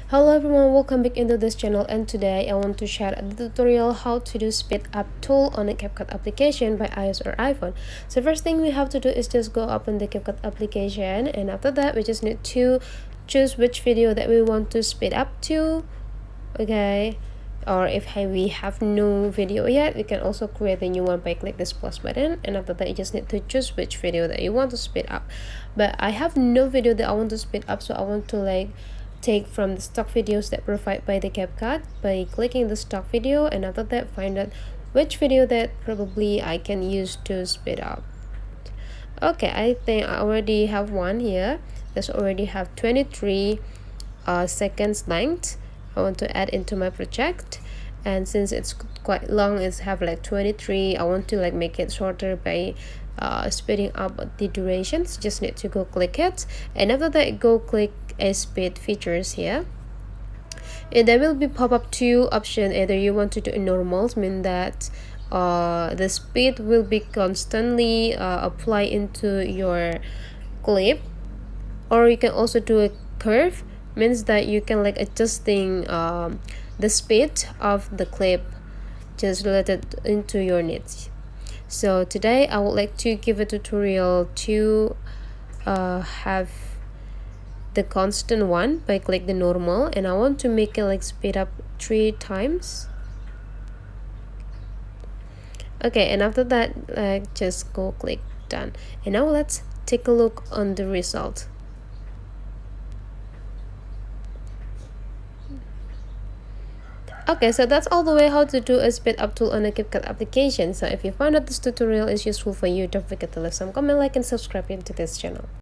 Hello everyone, welcome back into this channel, and today I want to share a tutorial how to do speed up tool on a Capcut application by iOS or iPhone. So first thing we have to do is just go open the Capcut application, and after that we just need to choose which video that we want to speed up to. Okay, or if we have no video yet, we can also create a new one by click this plus button, and after that you just need to choose which video that you want to speed up. But I have no video that I want to speed up, so I want to take from the stock videos that provided by the Capcut by clicking the stock video, and after that find out which video that probably I can use to speed up. Okay, I think I already have one here. This already have 23 seconds length. I want to add into my project, and since it's quite long, it's have 23. I want to make it shorter by speeding up the durations. Just need to go click it, and after that go click a speed features here, and there will be pop up two options. Either you want to do a normal, mean that the speed will be constantly apply into your clip, or you can also do a curve, means that you can adjusting the speed of the clip just related into your needs. So today I would like to give a tutorial to have the constant one by click the normal, and I want to make it speed up 3 times. Okay, and after that just go click done, and now let's take a look on the result. Okay, so that's all the way how to do a speed up tool on a Capcut application. So if you found that this tutorial is useful for you, don't forget to leave some comment, like, and subscribe into this channel.